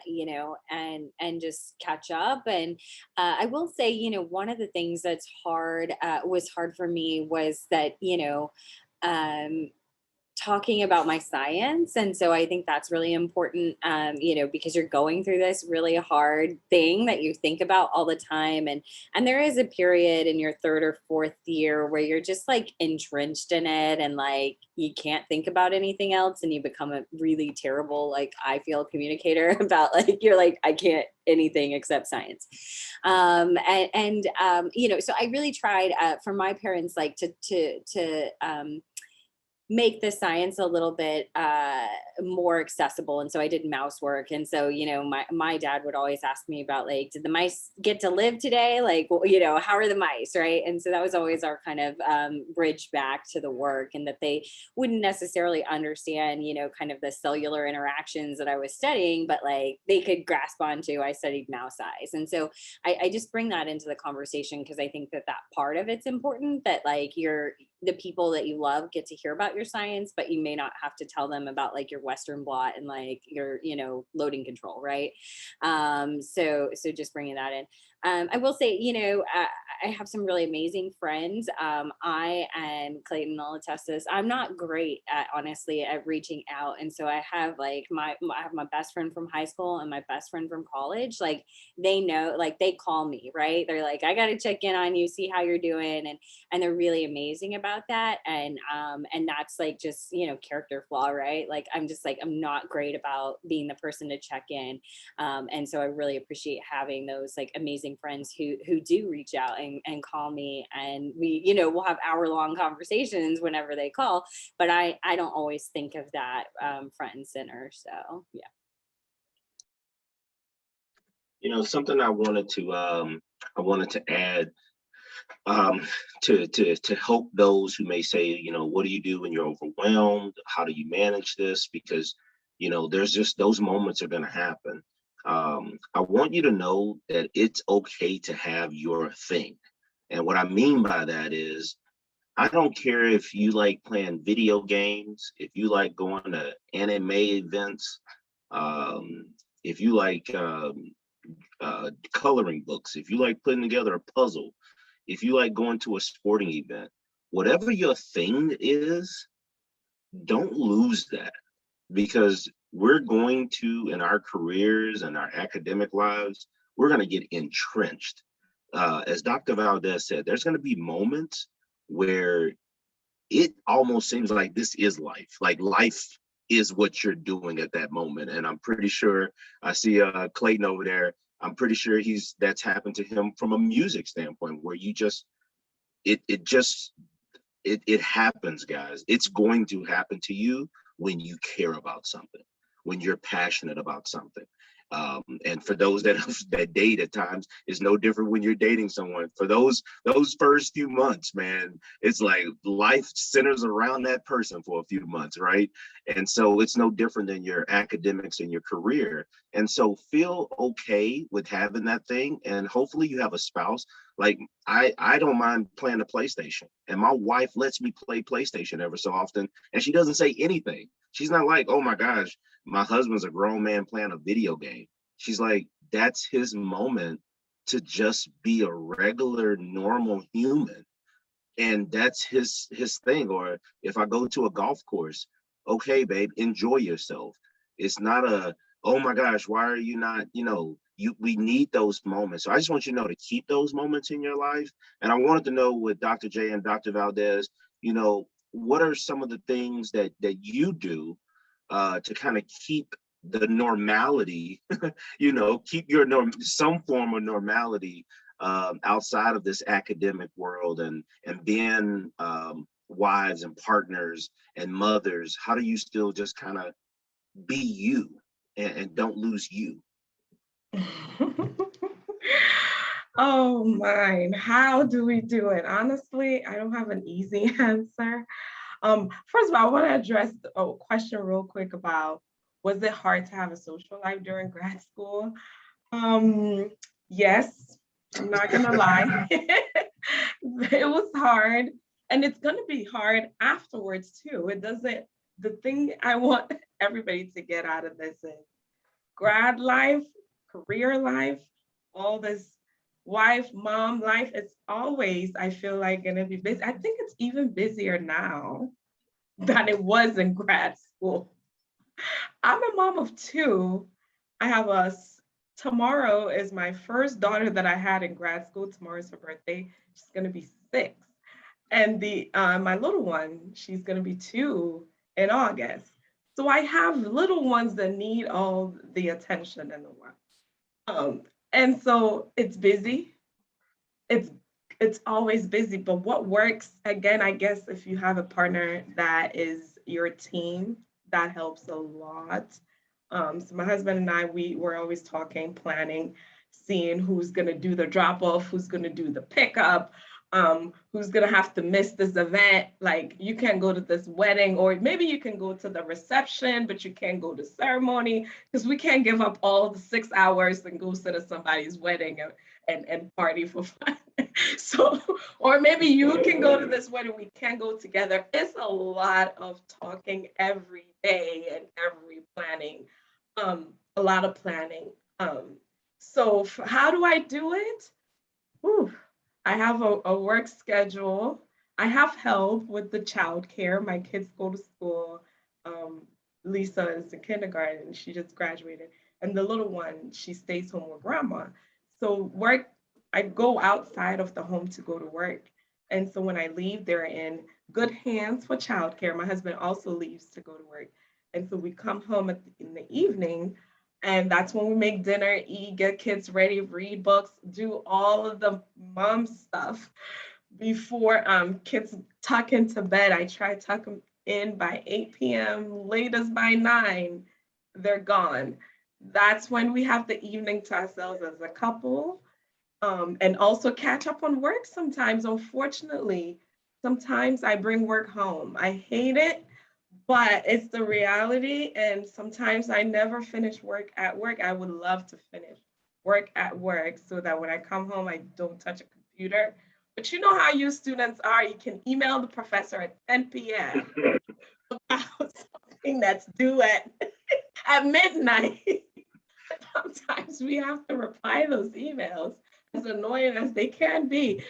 you know, and just catch up. And I will say, you know, one of the things that's hard was hard for me was that, you know, um, talking about my science. And so I think that's really important, you know, because you're going through this really hard thing that you think about all the time. And there is a period in your 3rd or 4th year where you're just like entrenched in it and like you can't think about anything else, and you become a really terrible, like, I feel, communicator about, like, you're like, I can't anything except science. You know, so I really tried for my parents, like, to make the science a little bit more accessible. And so I did mouse work. And so, you know, my dad would always ask me about, like, did the mice get to live today? Like, you know, how are the mice, right? And so that was always our kind of bridge back to the work, and that they wouldn't necessarily understand, you know, kind of the cellular interactions that I was studying, but like they could grasp onto, I studied mouse eyes. And so I just bring that into the conversation because I think that that part of it's important, that like the people that you love get to hear about your science, but you may not have to tell them about like your Western blot and like your, you know, loading control, right? So just bringing that in. I will say, you know, I have some really amazing friends. I and Clayton will attest this. I'm not great at, honestly, at reaching out. And so I have like I have my best friend from high school and my best friend from college. Like they know, like they call me, right? They're like, I got to check in on you, see how you're doing. And they're really amazing about that. And that's like just, you know, character flaw, right? Like, I'm just like, I'm not great about being the person to check in. And so I really appreciate having those like amazing friends who do reach out and call me, and we, you know, we'll have hour-long conversations whenever they call, but I don't always think of that front and center. So yeah. You know, something I wanted to add to help those who may say, you know, what do you do when you're overwhelmed? How do you manage this? Because, you know, there's just those moments are going to happen. I want you to know that it's okay to have your thing. And what I mean by that is, I don't care if you like playing video games, if you like going to anime events, if you like coloring books, if you like putting together a puzzle, if you like going to a sporting event, whatever your thing is, don't lose that, because we're going to, in our careers and our academic lives, we're going to get entrenched. As Dr. Valdez said, there's going to be moments where it almost seems like this is life. Like life is what you're doing at that moment. And I'm pretty sure, I see Clayton over there, I'm pretty sure that's happened to him from a music standpoint, where you just, it happens, guys. It's going to happen to you when you care about something, when you're passionate about something. And for those that date at times, it's no different when you're dating someone. For those first few months, man, it's like life centers around that person for a few months, right? And so it's no different than your academics and your career. And so feel okay with having that thing, and hopefully you have a spouse. Like I don't mind playing the PlayStation, and my wife lets me play PlayStation ever so often, and she doesn't say anything. She's not like, oh my gosh, my husband's a grown man playing a video game. She's like, that's his moment to just be a regular, normal human. And that's his thing. Or if I go to a golf course, okay, babe, enjoy yourself. It's not a, oh my gosh, why are you not, you know, we need those moments. So I just want you to know to keep those moments in your life. And I wanted to know with Dr. J and Dr. Valdez, you know, what are some of the things that you do to kind of keep the normality, you know, keep your some form of normality outside of this academic world, and being wives and partners and mothers? How do you still just kind of be you and don't lose you? Oh, mine. How do we do it? Honestly, I don't have an easy answer. First of all, I want to address a question real quick about, was it hard to have a social life during grad school? Yes, I'm not gonna lie. It was hard, and it's gonna be hard afterwards too. The thing I want everybody to get out of this is grad life, career life, all this wife, mom life, it's always, I feel like, gonna be busy. I think it's even busier now than it was in grad school. I'm a mom of two. I have tomorrow is my first daughter that I had in grad school. Tomorrow's her birthday. She's gonna be 6. And my little one, she's gonna be 2 in August. So I have little ones that need all the attention in the world. And so it's busy. It's always busy, but what works, again, I guess if you have a partner that is your team, that helps a lot. So my husband and I, we were always talking, planning, seeing who's gonna do the drop off, who's gonna do the pickup, who's gonna have to miss this event. Like, you can't go to this wedding, or maybe you can go to the reception, but you can't go to ceremony, because we can't give up all the 6 hours and go sit at somebody's wedding and party for fun. So, or maybe you can go to this wedding, we can go together. It's a lot of talking every day and every planning, a lot of planning. So how do I do it? Whew. I have a work schedule. I have help with the childcare. My kids go to school. Um, Lisa is in kindergarten. She just graduated. And the little one, she stays home with grandma. So work, I go outside of the home to go to work. And so when I leave, they're in good hands for childcare. My husband also leaves to go to work. And so we come home in the evening, and that's when we make dinner, eat, get kids ready, read books, do all of the mom stuff before kids tuck into bed. I try to tuck them in by 8 p.m., latest by 9, they're gone. That's when we have the evening to ourselves as a couple, and also catch up on work sometimes. Unfortunately, sometimes I bring work home. I hate it, but it's the reality. And sometimes I never finish work at work. I would love to finish work at work so that when I come home, I don't touch a computer. But you know how you students are. You can email the professor at 10 p.m. about something that's due at midnight. Sometimes we have to reply those emails, as annoying as they can be,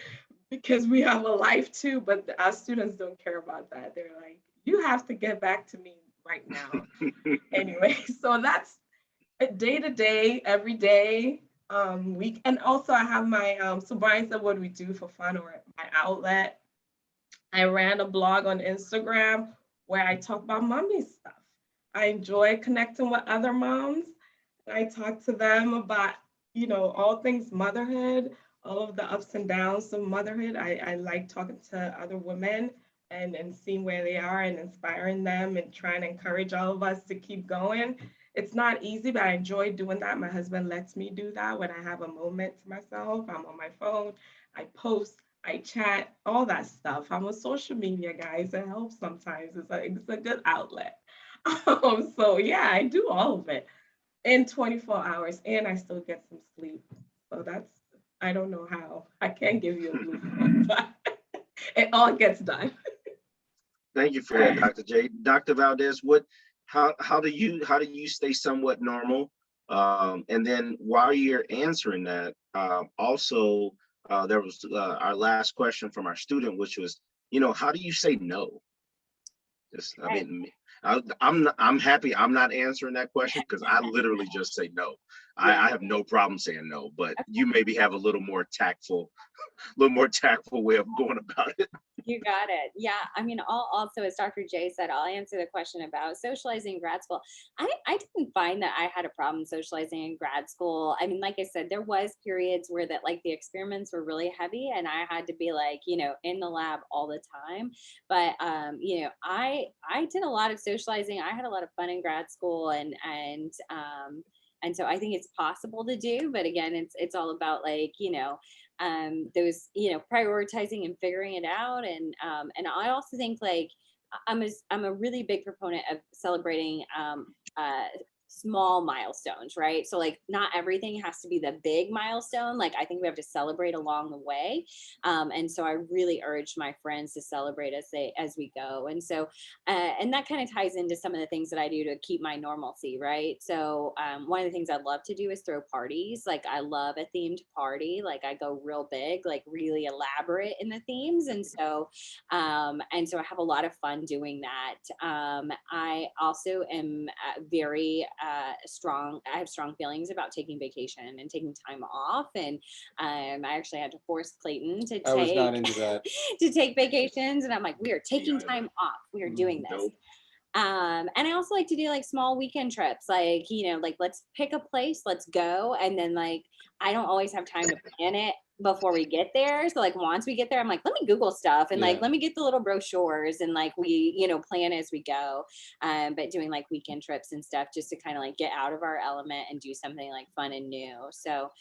because we have a life too, but our students don't care about that. They're like, you have to get back to me right now. Anyway, so that's a day to day, every day. Week, and also I have my so Brian said, what do we do for fun, or my outlet? I ran a blog on Instagram where I talk about mommy stuff. I enjoy connecting with other moms. I talk to them about, all things motherhood, all of the ups and downs of motherhood. I like talking to other women and seeing where they are and inspiring them and trying to encourage all of us to keep going. It's not easy, but I enjoy doing that. My husband lets me do that when I have a moment to myself. I'm on my phone, I post, I chat, all that stuff. I'm on social media, guys. It helps sometimes. It's a good outlet. So yeah, I do all of it in 24 hours, and I still get some sleep. So I don't know how. I can't give you a blueprint, but it all gets done. Thank you for that, Dr. J. Dr. Valdez, how do you stay somewhat normal? And then while you're answering that, also there was our last question from our student, which was, how do you say no? Just, I mean, I'm happy I'm not answering that question, because I literally just say no. I have no problem saying no, but you maybe have a little more tactful way of going about it. You got it. Yeah. I mean, I'll also, as Dr. J said, I'll answer the question about socializing in grad school. I didn't find that I had a problem socializing in grad school. I mean, like I said, there was periods where that like the experiments were really heavy and I had to be like, in the lab all the time. But I did a lot of socializing. I had a lot of fun in grad school, and so I think it's possible to do, but again, it's all about like, those, prioritizing and figuring it out. And I also think like I'm a really big proponent of celebrating small milestones, right? So like not everything has to be the big milestone. Like I think we have to celebrate along the way. And so I really urge my friends to celebrate as we go. And so, and that kind of ties into some of the things that I do to keep my normalcy, right? So one of the things I love to do is throw parties. Like I love a themed party. Like I go real big, like really elaborate in the themes. And so I have a lot of fun doing that. I also am very strong. I have strong feelings about taking vacation and taking time off. And I actually had to force Clayton to I was not into that. to take vacations. And I'm like, we are taking time off. We are doing this. Nope. And I also like to do like small weekend trips, like, like let's pick a place, let's go. And then like, I don't always have time to plan it before we get there. So like once we get there, I'm like, let me Google stuff and like, let me get the little brochures and like we, plan as we go. But doing like weekend trips and stuff just to kind of like get out of our element and do something like fun and new. So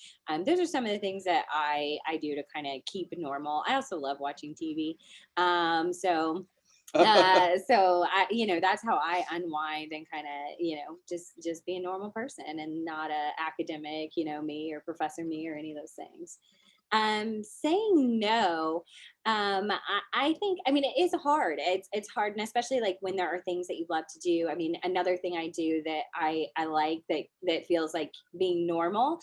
those are some of the things that I do to kind of keep it normal. I also love watching TV. So I, that's how I unwind and kind of, just be a normal person and not a academic, me or professor me or any of those things. Saying no, I think, I mean, it is hard. It's hard, and especially like when there are things that you love to do. I mean, another thing I do that I like that feels like being normal,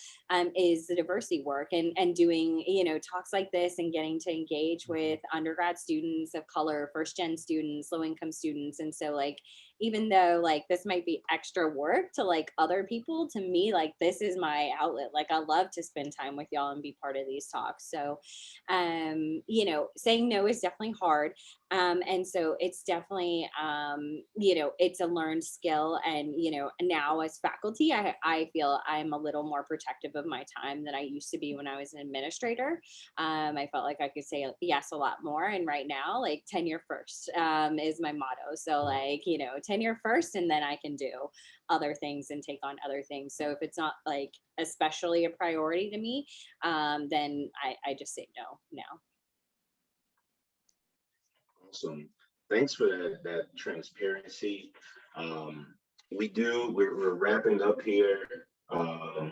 is the diversity work and doing, you know, talks like this and getting to engage with undergrad students of color, first gen students, low income students. And so like, even though like this might be extra work to like other people, to me, like this is my outlet. Like I love to spend time with y'all and be part of these talks. So, you know, saying no is definitely hard. And so it's definitely, you know, it's a learned skill. And, you know, now as faculty, I feel I'm a little more protective of my time than I used to be when I was an administrator. I felt like I could say yes a lot more. And right now, like tenure first, is my motto. So like, you know, tenure first, and then I can do other things and take on other things. So if it's not like especially a priority to me, then I just say no now. Awesome. Thanks for that transparency. We're wrapping up here. I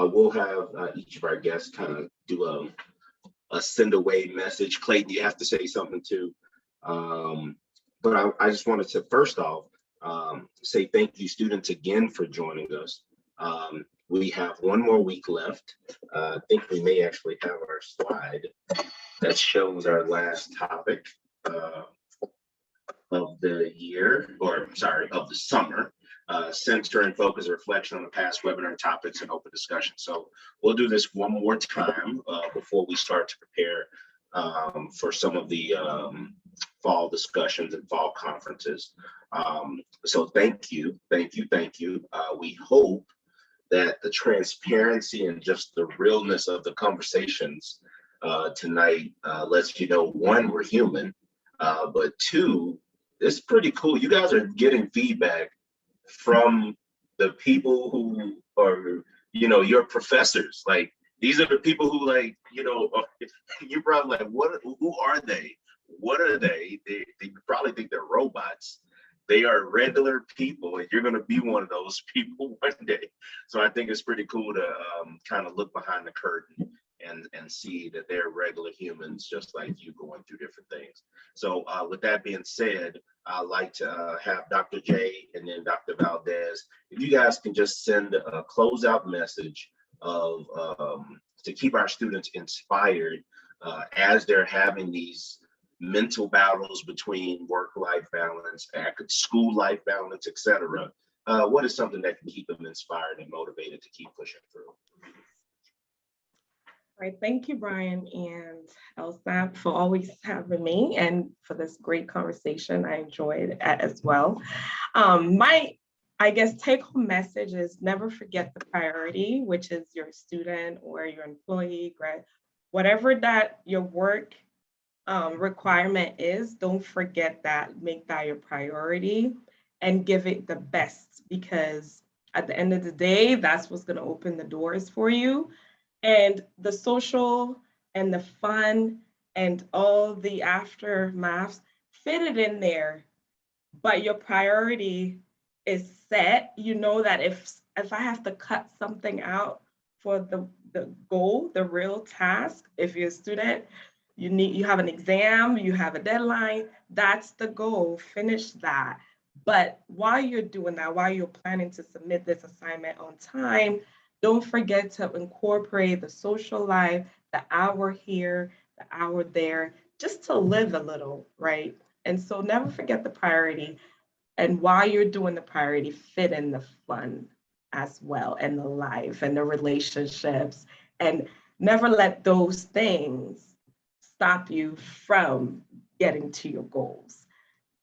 will have each of our guests kind of do a send away message. Clayton, you have to say something too. But I just wanted to first off say thank you, students, again for joining us. We have one more week left. I think we may actually have our slide that shows our last topic of the year, or sorry, of the summer. Center and focus reflection on the past webinar topics and open discussion. So we'll do this one more time before we start to prepare for some of the fall discussions and fall conferences. So thank you. We hope that the transparency and just the realness of the conversations tonight lets you know, one, we're human, but two, it's pretty cool. You guys are getting feedback from the people who are, you know, your professors. Like, these are the people who, like, you know, you're probably like, who are they? What are they? They probably think they're robots. They are regular people, and you're going to be one of those people one day. So I think it's pretty cool to kind of look behind the curtain and see that they're regular humans just like you, going through different things. So with that being said, I'd like to have Dr. J and then Dr. Valdez, if you guys can just send a closeout message of to keep our students inspired as they're having these mental battles between work-life balance, school life balance, etc. What is something that can keep them inspired and motivated to keep pushing through? All right, thank you, Brian and LSAMP, for always having me and for this great conversation. I enjoyed it as well. My, I guess, take-home message is never forget the priority, which is your student or your employee, whatever that your work requirement is, don't forget that, make that your priority and give it the best, because at the end of the day, that's what's going to open the doors for you. And the social and the fun and all the aftermaths, fit it in there, but your priority is set. You know that if I have to cut something out for the goal, the real task, if you're a student, you have an exam, you have a deadline, that's the goal, finish that. But while you're doing that, while you're planning to submit this assignment on time, don't forget to incorporate the social life, the hour here, the hour there, just to live a little, right? And so never forget the priority. And while you're doing the priority, fit in the fun as well, and the life and the relationships, and never let those things stop you from getting to your goals.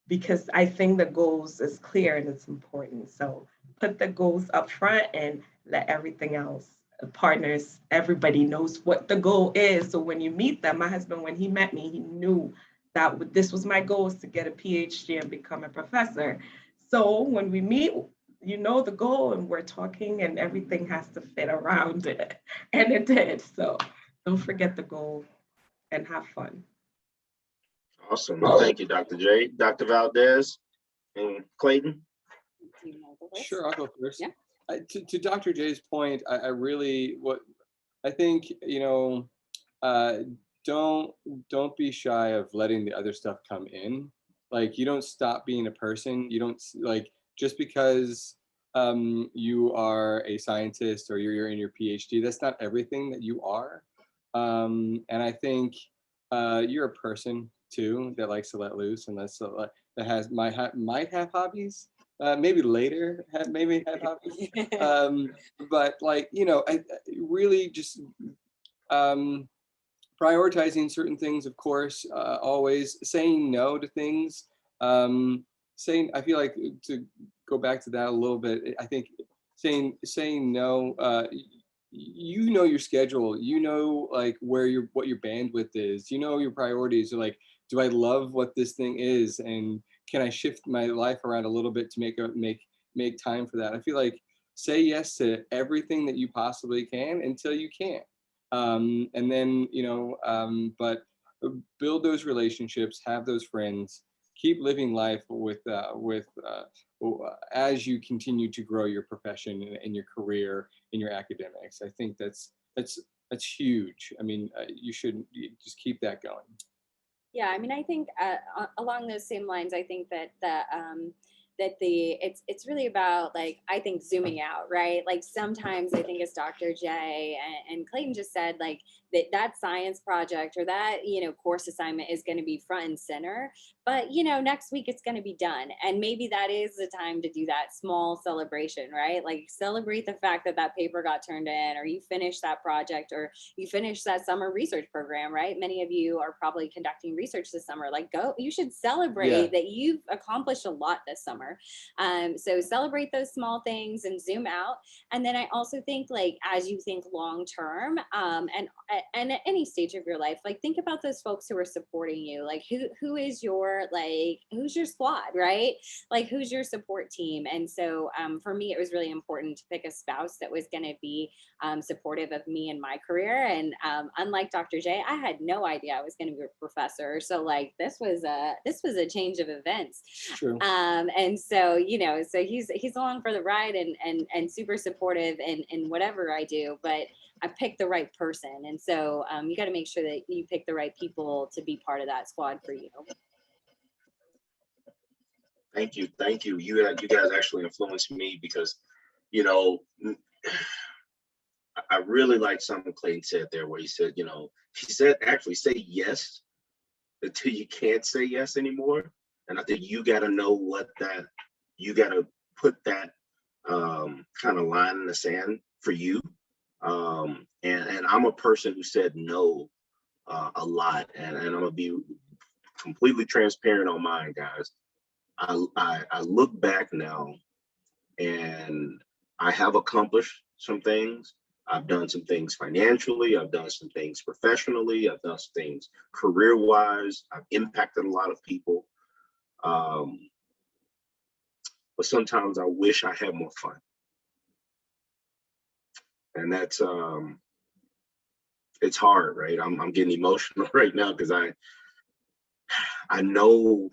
Because I think the goals is clear and it's important. So put the goals up front and let everything else, partners, everybody knows what the goal is. So when you meet them, my husband, when he met me, he knew that this was my goal, is to get a PhD and become a professor. So when we meet, you know the goal, and we're talking, and everything has to fit around it. And it did. So don't forget the goal and have fun. Awesome. Thank you, Dr. J. Dr. Valdez and Clayton. Sure, I'll go first. Yeah. To Dr. J's point, I really, I think, you know, don't be shy of letting the other stuff come in. Like, you don't stop being a person. You don't, like, just because you are a scientist or you're in your PhD, that's not everything that you are. And I think you're a person too that likes to let loose, and that has might have hobbies. Maybe later, maybe have hobbies. But like, I really just prioritizing certain things, of course, always saying no to things. I feel like, to go back to that a little bit, I think saying no, your schedule, like what your bandwidth is, your priorities are, like, do I love what this thing is? And can I shift my life around a little bit to make time for that? I feel like say yes to everything that you possibly can until you can't. And then, but build those relationships, have those friends, keep living life as you continue to grow your profession and your career in your academics. I think that's huge. I mean, you should just keep that going. Yeah, I mean, I think along those same lines, I think that it's really about, like, I think zooming out, right? Like, sometimes I think, as Dr. J and Clayton just said, like, that science project or that, course assignment is going to be front and center, but, next week it's going to be done. And maybe that is the time to do that small celebration, right? Like, celebrate the fact that paper got turned in, or you finished that project, or you finished that summer research program, right? Many of you are probably conducting research this summer. Like, you should celebrate that you've accomplished a lot this summer. So celebrate those small things and zoom out. And then I also think, like, as you think long term, and at any stage of your life, like, think about those folks who are supporting you. Like, who's your squad, right? Like, who's your support team? And so for me, it was really important to pick a spouse that was going to be supportive of me and my career. And unlike Dr. J, I had no idea I was going to be a professor. So, like, this was a change of events. True. And so, so he's along for the ride and super supportive in whatever I do, but I picked the right person. And so you got to make sure that you pick the right people to be part of that squad for you. Thank you. You guys actually influenced me, because, I really like something Clayton said there, where he said, actually say yes until you can't say yes anymore. And I think you got to know you got to put that kind of line in the sand for you. And I'm a person who said no a lot, and I'm gonna be completely transparent on mine, guys. I look back now, and I have accomplished some things. I've done some things financially. I've done some things professionally. I've done some things career-wise. I've impacted a lot of people. But sometimes I wish I had more fun. And that's it's hard, right? I'm getting emotional right now, because I know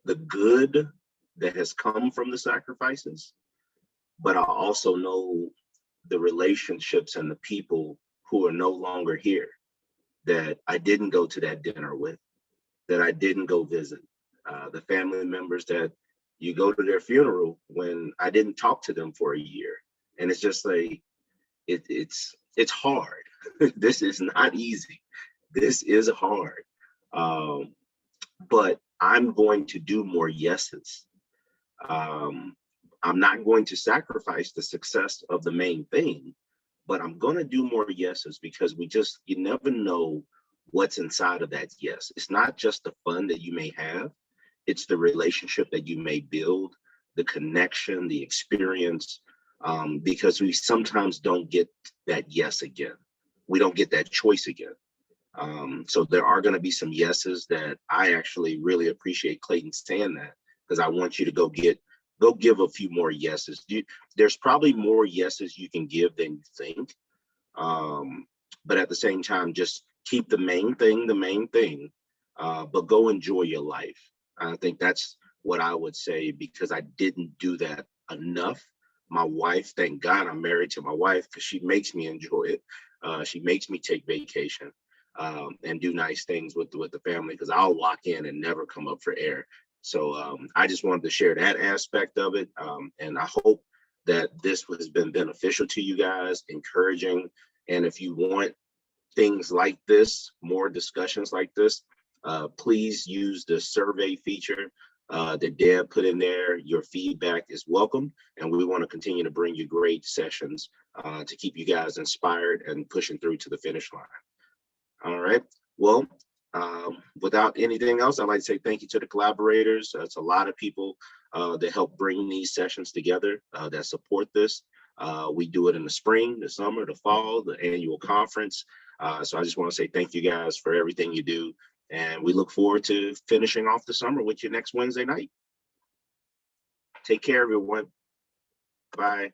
the good that has come from the sacrifices, but I also know the relationships and the people who are no longer here, that I didn't go to that dinner with, that I didn't go visit, the family members that you go to their funeral when I didn't talk to them for a year. And it's just like, it's hard. This is not easy. This is hard. But I'm going to do more yeses. I'm not going to sacrifice the success of the main thing, but I'm going to do more yeses, because you never know what's inside of that yes. It's not just the fun that you may have, it's the relationship that you may build, the connection, the experience, because we sometimes don't get that yes again. We don't get that choice again. So there are going to be some yeses that I actually really appreciate Clayton saying that, because I want you to go give a few more yeses. There's probably more yeses you can give than you think. But at the same time, just keep the main thing, but go enjoy your life. I think that's what I would say, because I didn't do that enough. My wife, thank God I'm married to my wife, because she makes me enjoy it. She makes me take vacation. and do nice things with the family, because I'll lock in and never come up for air. So I just wanted to share that aspect of it. And I hope that this has been beneficial to you guys, encouraging. And if you want things like this, more discussions like this, please use the survey feature that Deb put in there. Your feedback is welcome, and we want to continue to bring you great sessions to keep you guys inspired and pushing through to the finish line. All right. Well, without anything else, I'd like to say thank you to the collaborators. It's a lot of people that help bring these sessions together, that support this. We do it in the spring, the summer, the fall, the annual conference. So I just want to say thank you guys for everything you do. And we look forward to finishing off the summer with you next Wednesday night. Take care, everyone. Bye.